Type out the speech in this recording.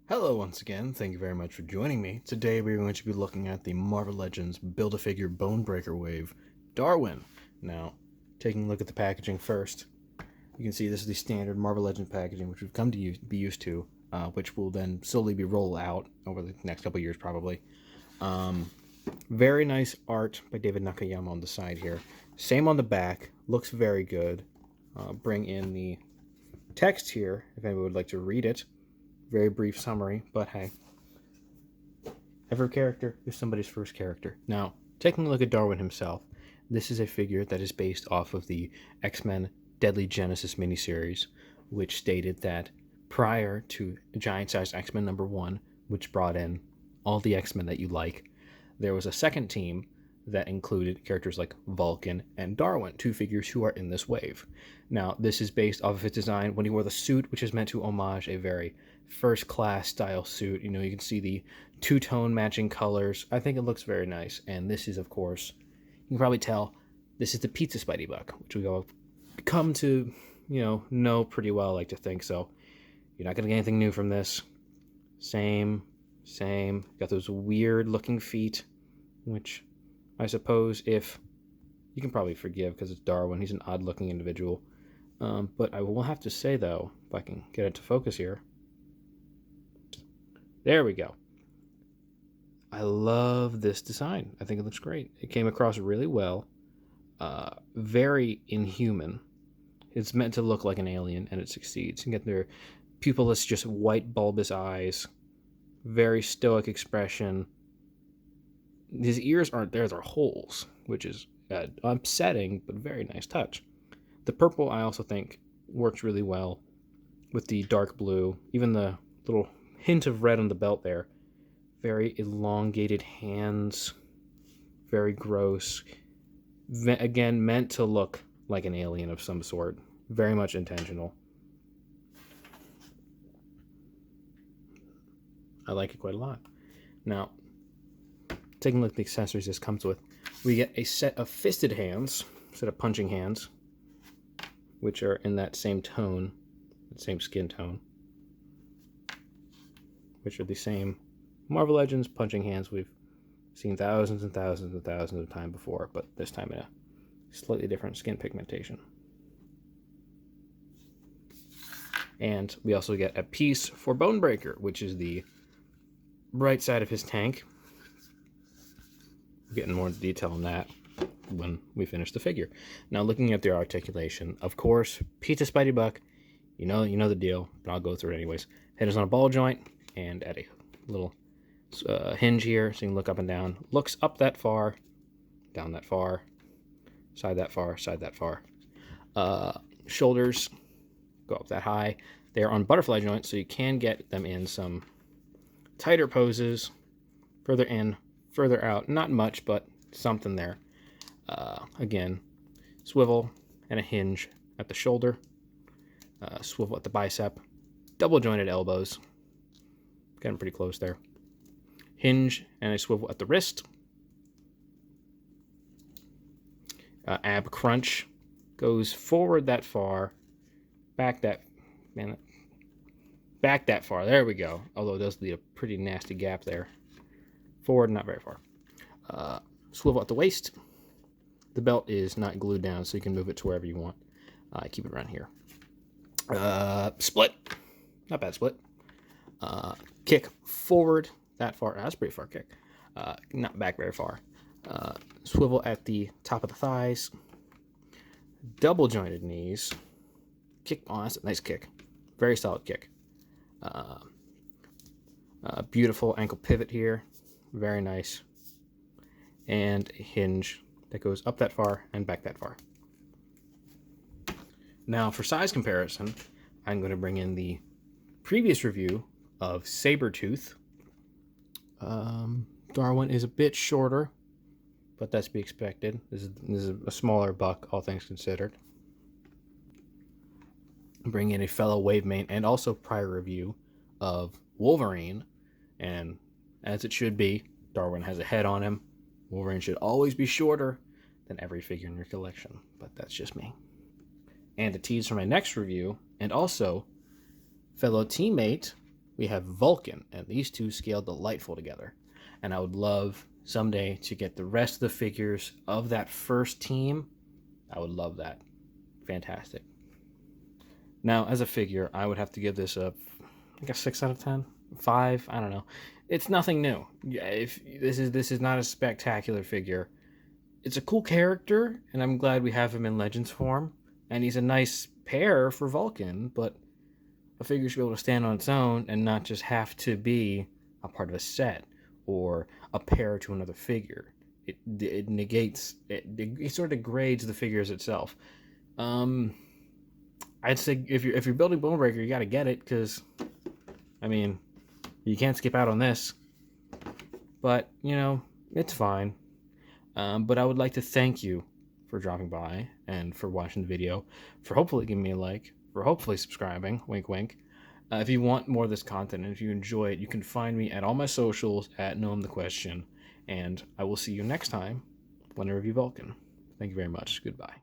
Hello once again, thank you very much for joining me. Today we're going to be looking at the Marvel Legends Build-A-Figure Bonebreaker Wave, Darwin. Now, taking a look at the packaging first, you can see this is the standard Marvel Legends packaging, which we've come to be used to, which will then slowly be rolled out over the next couple years probably. Very nice art by David Nakayama on the side here. Same on the back, looks very good. Bring in the text here, if anyone would like to read it. Very brief summary, but hey. Every character is somebody's first character. Now, taking a look at Darwin himself, this is a figure that is based off of the X-Men Deadly Genesis miniseries, which stated that prior to Giant Size X-Men #1, which brought in all the X-Men that you like, there was a second team that included characters like Vulcan and Darwin, two figures who are in this wave. Now, this is based off of his design when he wore the suit, which is meant to homage a very first-class style suit. You know, you can see the two-tone matching colors. I think it looks very nice. And this is, of course, you can probably tell, this is the Pizza Spidey Buck, which we all come to, know pretty well, I like to think. So you're not going to get anything new from this. Same. Got those weird-looking feet, which I suppose if you can probably forgive because it's Darwin. He's an odd-looking individual. But I will have to say, though, if I can get it to focus here. There we go. I love this design. I think it looks great. It came across really well. Very inhuman. It's meant to look like an alien, and it succeeds. You get their pupilless, just white bulbous eyes. Very stoic expression. His ears aren't there, they're holes, which is upsetting, but very nice touch. The purple, I also think, works really well with the dark blue. Even the little hint of red on the belt there. Very elongated hands. Very gross. Again, meant to look like an alien of some sort. Very much intentional. I like it quite a lot. Now, taking a look at the accessories this comes with, we get a set of fisted hands, set of punching hands, which are in that same tone, that same skin tone, which are the same Marvel Legends punching hands we've seen thousands and thousands and thousands of times before, but this time in a slightly different skin pigmentation. And we also get a piece for Bonebreaker, which is the right side of his tank. We'll get in more detail on that when we finish the figure. Now, looking at their articulation, of course, Pizza Spidey Buck, you know the deal, but I'll go through it anyways. Head is on a ball joint and at a little hinge here, so you can look up and down. Looks up that far, down that far, side that far, side that far. Shoulders go up that high. They are on butterfly joints, so you can get them in some tighter poses, further in, further out. Not much, but something there. Again, swivel and a hinge at the shoulder, swivel at the bicep, double jointed elbows, getting pretty close there. Hinge and a swivel at the wrist. Ab crunch goes forward that far, back that far. There we go. Although it does leave a pretty nasty gap there. Forward, not very far. Swivel at the waist. The belt is not glued down, so you can move it to wherever you want. Keep it around here. Split. Not bad split. Kick forward that far. That's a pretty far kick. Not back very far. Swivel at the top of the thighs. Double jointed knees. Kick. Oh, that's a nice kick. Very solid kick. Beautiful ankle pivot here. Very nice. And a hinge that goes up that far and back that far. Now, for size comparison, I'm going to bring in the previous review of Sabretooth. Darwin is a bit shorter, but that's to be expected. This is a smaller buck, all things considered. Bring in a fellow Wavemate and also prior review of Wolverine, and as it should be, Darwin has a head on him. Wolverine should always be shorter than every figure in your collection, but that's just me. And a tease for my next review, and also fellow teammate we have Vulcan, and these two scale delightful together. And I would love someday to get the rest of the figures of that first team. I would love that. Fantastic. Now, as a figure, I would have to give this like a 6 out of 10, 5. I don't know. It's nothing new. If this is not a spectacular figure, it's a cool character, and I'm glad we have him in Legends form. And he's a nice pair for Vulcan, but a figure should be able to stand on its own and not just have to be a part of a set or a pair to another figure. It negates it sort of degrades the figures itself. I'd say if you're building Bonebreaker, you got to get it, because I mean, you can't skip out on this. But you know, it's fine. But I would like to thank you for dropping by and for watching the video, for hopefully giving me a like, for hopefully subscribing, wink wink. If you want more of this content and if you enjoy it, you can find me at all my socials at Noam the Question, and I will see you next time when I review Vulcan. Thank you very much. Goodbye.